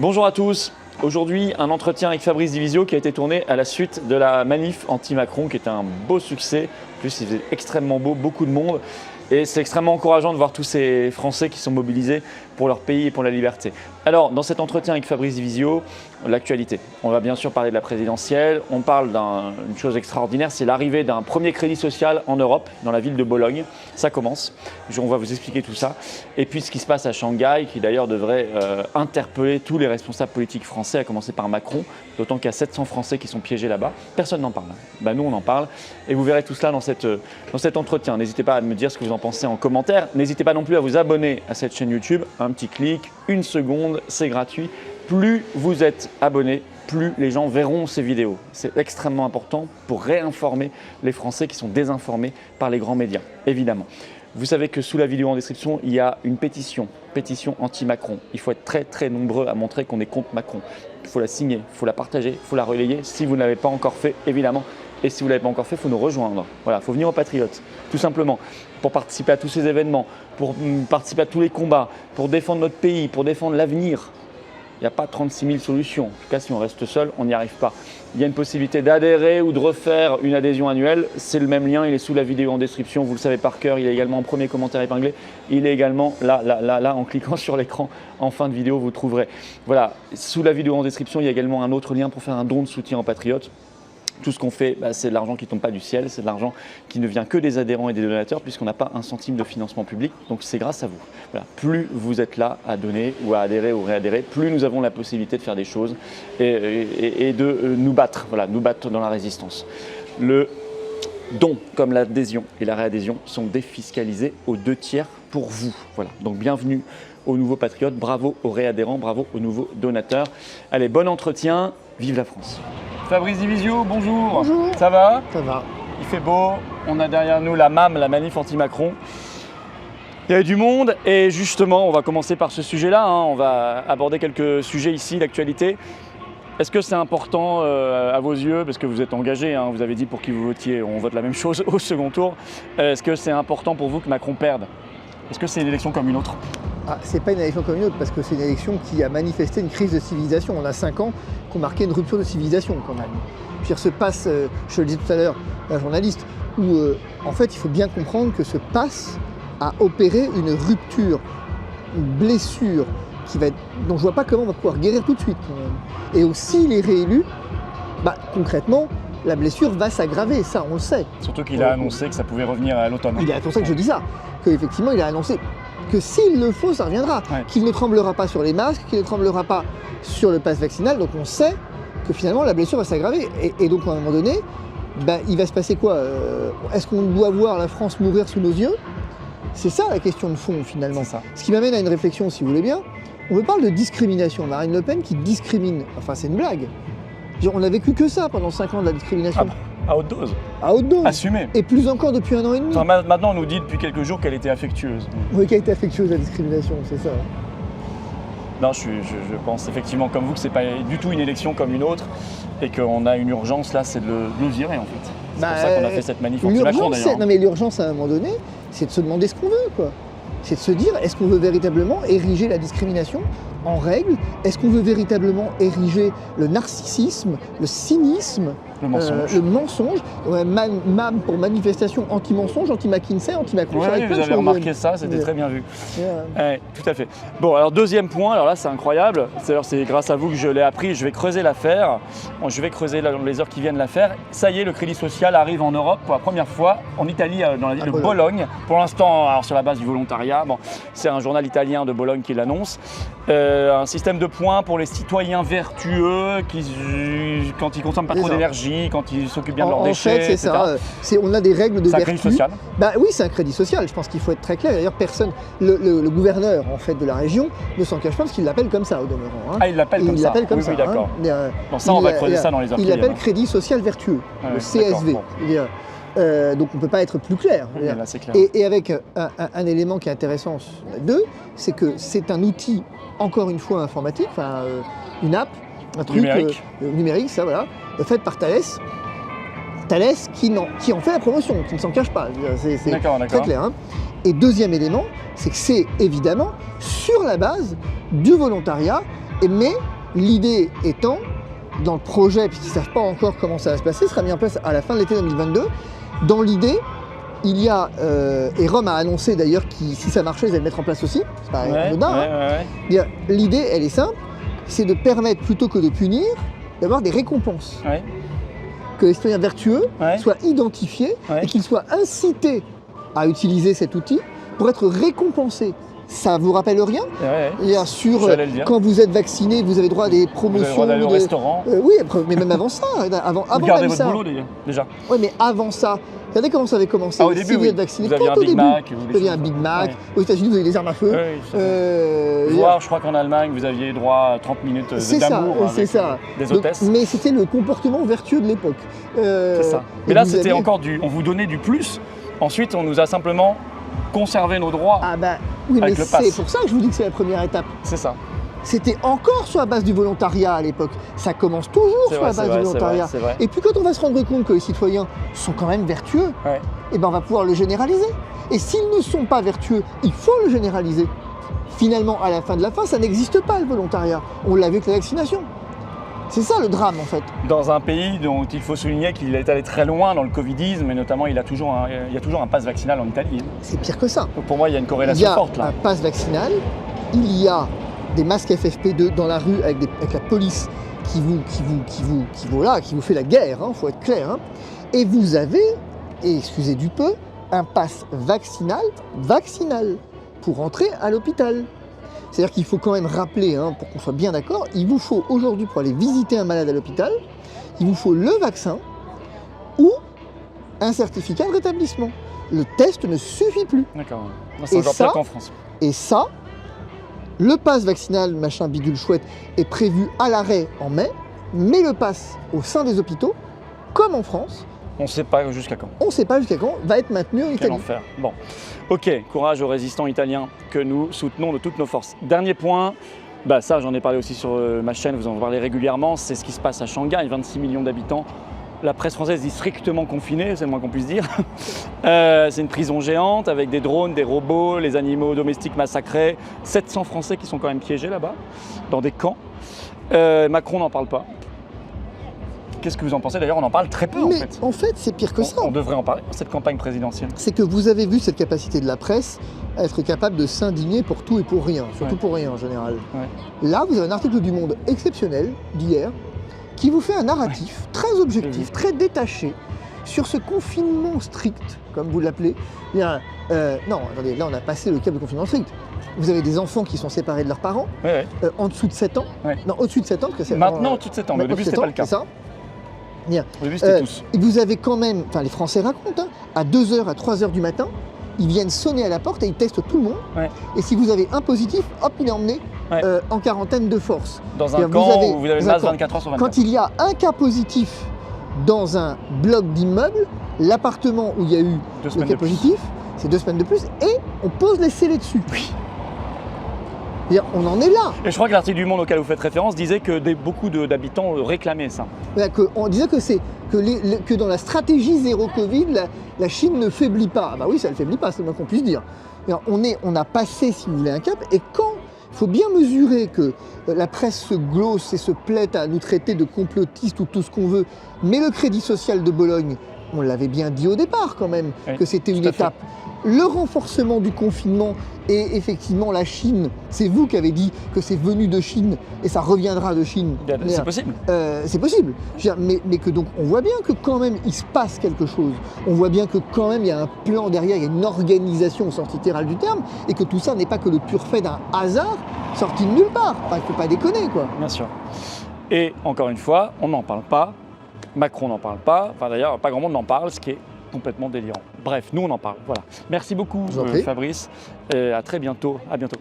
Bonjour à tous. Aujourd'hui, un entretien avec Fabrice Divisio qui a été tourné à la suite de la manif anti-Macron qui était un beau succès. En plus, il faisait extrêmement beau, beaucoup de monde. Et c'est extrêmement encourageant de voir tous ces Français qui sont mobilisés pour leur pays et pour la liberté. Alors, dans cet entretien avec Fabrice Divisio, l'actualité. On va bien sûr parler de la présidentielle. On parle d'une chose extraordinaire, c'est l'arrivée d'un premier crédit social en Europe, dans la ville de Bologne. Ça commence. On va vous expliquer tout ça. Et puis ce qui se passe à Shanghai, qui d'ailleurs devrait interpeller tous les responsables politiques français, à commencer par Macron, d'autant qu'il y a 700 Français qui sont piégés là-bas. Personne n'en parle. Ben, nous, on en parle. Et vous verrez tout cela dans cet entretien. N'hésitez pas à me dire ce que vous en pensez en commentaire. N'hésitez pas non plus à vous abonner à cette chaîne YouTube. Un petit clic, 1 seconde, c'est gratuit. Plus vous êtes abonné, plus les gens verront ces vidéos. C'est extrêmement important pour réinformer les Français qui sont désinformés par les grands médias, évidemment. Vous savez que sous la vidéo en description, il y a une pétition anti-Macron. Il faut être très très nombreux à montrer qu'on est contre Macron. Il faut la signer, il faut la partager, il faut la relayer si vous ne l'avez pas encore fait, évidemment. Et si vous ne l'avez pas encore fait, il faut nous rejoindre. Voilà, il faut venir aux Patriotes, tout simplement, pour participer à tous ces événements, pour participer à tous les combats, pour défendre notre pays, pour défendre l'avenir. Il n'y a pas 36 000 solutions. En tout cas, si on reste seul, on n'y arrive pas. Il y a une possibilité d'adhérer ou de refaire une adhésion annuelle. C'est le même lien, il est sous la vidéo en description. Vous le savez par cœur, il est également en premier commentaire épinglé. Il est également là, en cliquant sur l'écran en fin de vidéo, vous trouverez. Voilà, sous la vidéo en description, il y a également un autre lien pour faire un don de soutien aux Patriotes. Tout ce qu'on fait, c'est de l'argent qui ne tombe pas du ciel, c'est de l'argent qui ne vient que des adhérents et des donateurs puisqu'on n'a pas un centime de financement public. Donc c'est grâce à vous. Voilà. Plus vous êtes là à donner ou à adhérer ou réadhérer, plus nous avons la possibilité de faire des choses et de nous battre, voilà, nous battre dans la résistance. Le don, comme l'adhésion et la réadhésion, sont défiscalisés aux 2/3 pour vous. Voilà. Donc bienvenue aux nouveaux patriotes, bravo aux réadhérents, bravo aux nouveaux donateurs. Allez, bon entretien, vive la France. Fabrice Divisio, bonjour. Bonjour. Ça va? Ça va. Il fait beau, on a derrière nous la MAM, la manif anti-Macron. Il y a du monde et justement, on va commencer par ce sujet-là. On va aborder quelques sujets ici, l'actualité. Est-ce que c'est important à vos yeux, parce que vous êtes engagé, vous avez dit pour qui vous votiez, on vote la même chose au second tour. Est-ce que c'est important pour vous que Macron perde? Est-ce que c'est une élection comme une autre? C'est pas une élection comme une autre, parce que c'est une élection qui a manifesté une crise de civilisation. On a 5 ans qui ont marqué une rupture de civilisation quand même. Puis ce passe, je le disais tout à l'heure à la journaliste, où en fait il faut bien comprendre que ce passe a opéré une rupture, une blessure dont je vois pas comment on va pouvoir guérir tout de suite quand même. Et aussi il est réélu, concrètement, la blessure va s'aggraver, ça on le sait. Surtout qu'il a annoncé que ça pouvait revenir à l'automne. C'est pour ça que je dis ça, qu'effectivement il a annoncé que s'il le faut, ça reviendra. Ouais. Qu'il ne tremblera pas sur les masques, qu'il ne tremblera pas sur le pass vaccinal. Donc on sait que finalement la blessure va s'aggraver. Et donc à un moment donné, il va se passer quoi? Est-ce qu'on doit voir la France mourir sous nos yeux? C'est ça la question de fond finalement. Ça. Ce qui m'amène à une réflexion, si vous voulez bien. On me parle de discrimination. Marine Le Pen qui discrimine. Enfin c'est une blague. On n'a vécu que ça pendant 5 ans de la discrimination. À haute dose. À haute dose. Assumé. Et plus encore depuis 1 an et demi. Enfin, maintenant, on nous dit depuis quelques jours qu'elle était affectueuse. Oui, qu'elle était affectueuse, la discrimination, c'est ça. Non, je pense effectivement comme vous que c'est pas du tout une élection comme une autre et qu'on a une urgence là, c'est de le virer en fait. C'est pour ça qu'on a fait cette manif anti-Macron d'ailleurs. Non mais l'urgence à un moment donné, c'est de se demander ce qu'on veut quoi. C'est de se dire, est-ce qu'on veut véritablement ériger la discrimination en règle? Est-ce qu'on veut véritablement ériger le narcissisme, le cynisme, le mensonge? MAM pour manifestation anti-mensonge, anti-McKinsey, anti-Macron. Oui, vous avez remarqué ça, c'était très bien vu. Ouais, tout à fait. Bon, alors deuxième point, alors là c'est incroyable, c'est grâce à vous que je l'ai appris, je vais creuser l'affaire, je vais creuser dans les heures qui viennent l'affaire. Ça y est, le crédit social arrive en Europe pour la première fois, en Italie, dans la ville de Bologne. Pour l'instant, alors sur la base du volontariat, c'est un journal italien de Bologne qui l'annonce. Un système de points pour les citoyens vertueux qui, quand ils consomment pas trop d'énergie, quand ils s'occupent bien de leurs déchets, en fait, c'est ça. On a des règles de vertu. C'est un crédit social. Oui, c'est un crédit social. Je pense qu'il faut être très clair. D'ailleurs, le gouverneur en fait de la région ne s'en cache pas parce qu'il l'appelle comme ça au demeurant. Ah, il l'appelle comme ça. Oui, d'accord. Ça, on va creuser ça dans les heures qui viennent. Il l'appelle crédit social vertueux, le CSV. Donc on ne peut pas être plus clair. Oui, là, c'est clair. Et avec un élément qui est intéressant, c'est que c'est un outil, encore une fois informatique, une app, un truc numérique, ça voilà, fait par Thales. Thales qui en fait la promotion, qui ne s'en cache pas. C'est très clair. Et deuxième élément, c'est que c'est évidemment sur la base du volontariat Mais l'idée étant, dans le projet, puisqu'ils ne savent pas encore comment ça va se passer, sera mis en place à la fin de l'été 2022. Dans l'idée, il y a, et Rome a annoncé d'ailleurs que si ça marchait, ils allaient le mettre en place aussi. C'est pas anodin. L'idée, elle est simple, c'est de permettre, plutôt que de punir, d'avoir des récompenses. Ouais. Que les citoyens vertueux soient identifiés et qu'ils soient incités à utiliser cet outil pour être récompensés. Ça vous rappelle rien? Bien sûr, quand vous êtes vacciné, vous avez droit à des promotions. Vous avez droit d'aller au restaurant. Oui, mais même avant ça. Avant gardez même votre boulot déjà. Oui, mais avant ça. Regardez comment ça avait commencé. Au début, si vous êtes vacciné, vous aviez un Big Mac. Vous aviez un Big Mac. Aux États-Unis, vous avez des armes à feu. Voire, je crois qu'en Allemagne, vous aviez droit à 30 minutes d'amour avec des hôtesses. Mais c'était le comportement vertueux de l'époque. C'est ça. Mais là, c'était encore on vous donnait du plus. Ensuite, on nous a simplement conservé nos droits. Ah bah oui, mais c'est pour ça que je vous dis que c'est la première étape. C'est ça. C'était encore sur la base du volontariat à l'époque. Ça commence toujours sur la base du volontariat. Vrai. Et puis quand on va se rendre compte que les citoyens sont quand même vertueux, et ben on va pouvoir le généraliser. Et s'ils ne sont pas vertueux, il faut le généraliser. Finalement, à la fin de la fin, ça n'existe pas le volontariat. On l'a vu avec la vaccination. C'est ça le drame en fait. Dans un pays dont il faut souligner qu'il est allé très loin dans le covidisme, et notamment il y a toujours un pass vaccinal en Italie. C'est pire que ça. Donc pour moi, il y a une corrélation forte là. Il y a un pass vaccinal, il y a des masques FFP2 dans la rue avec la police qui vous fait la guerre, faut être clair. Et vous avez, et excusez du peu, un pass vaccinal pour entrer à l'hôpital. C'est-à-dire qu'il faut quand même rappeler, pour qu'on soit bien d'accord, il vous faut aujourd'hui, pour aller visiter un malade à l'hôpital, il vous faut le vaccin ou un certificat de rétablissement. Le test ne suffit plus. D'accord. C'est encore pire qu'en France. Et ça, le pass vaccinal, machin bidule chouette, est prévu à l'arrêt en mai, mais le pass au sein des hôpitaux, comme en France, on ne sait pas jusqu'à quand. On ne sait pas jusqu'à quand, va être maintenu en Italie. Quel enfer. Bon, ok, courage aux résistants italiens que nous soutenons de toutes nos forces. Dernier point, ça j'en ai parlé aussi sur ma chaîne, vous en parlez régulièrement, c'est ce qui se passe à Shanghai, 26 millions d'habitants. La presse française dit strictement confinée, c'est le moins qu'on puisse dire. C'est une prison géante avec des drones, des robots, les animaux domestiques massacrés. 700 Français qui sont quand même piégés là-bas, dans des camps. Macron n'en parle pas. Qu'est-ce que vous en pensez? D'ailleurs, on en parle très peu en fait. En fait, c'est pire que ça. On devrait en parler dans cette campagne présidentielle. C'est que vous avez vu cette capacité de la presse à être capable de s'indigner pour tout et pour rien, surtout pour rien en général. Là, vous avez un article du Monde exceptionnel d'hier qui vous fait un narratif très objectif, très détaché sur ce confinement strict, comme vous l'appelez. Non, attendez, là on a passé le cap de confinement strict. Vous avez des enfants qui sont séparés de leurs parents, en dessous de 7 ans. Non, au-dessus de 7 ans, parce que c'est maintenant au-dessus de 7 ans, mais au début c'était pas le cas. Au début c'était tous. Et vous avez quand même, les Français racontent, à 2h, à 3h du matin, ils viennent sonner à la porte et ils testent tout le monde. Et si vous avez un positif, hop, il est emmené en quarantaine de force. Dans un camp où vous avez le masque 24 heures sur 24. Quand il y a un cas positif dans un bloc d'immeuble, l'appartement où il y a eu le cas positif, c'est 2 semaines de plus et on pose les scellés dessus. On en est là. Et je crois que l'article du Monde auquel vous faites référence disait que beaucoup d'habitants réclamaient ça. On disait que dans la stratégie zéro Covid, la Chine ne faiblit pas. Bah oui, ça ne faiblit pas, c'est le moins qu'on puisse dire. On a passé, si vous voulez, un cap. Et quand il faut bien mesurer que la presse se glosse et se plaît à nous traiter de complotistes ou tout ce qu'on veut, mais le crédit social de Bologne, on l'avait bien dit au départ quand même, que c'était une étape. Le renforcement du confinement et effectivement la Chine, c'est vous qui avez dit que c'est venu de Chine et ça reviendra de Chine. C'est possible. C'est possible. Mais que donc on voit bien que quand même il se passe quelque chose. On voit bien que quand même il y a un plan derrière, il y a une organisation au sens littéral du terme et que tout ça n'est pas que le pur fait d'un hasard sorti de nulle part. Il ne faut pas déconner quoi. Bien sûr. Et encore une fois, on n'en parle pas. Macron n'en parle pas. D'ailleurs, pas grand monde n'en parle, ce qui est complètement délirant. Bref, nous on en parle. Voilà. Merci beaucoup Fabrice. À très bientôt. À bientôt.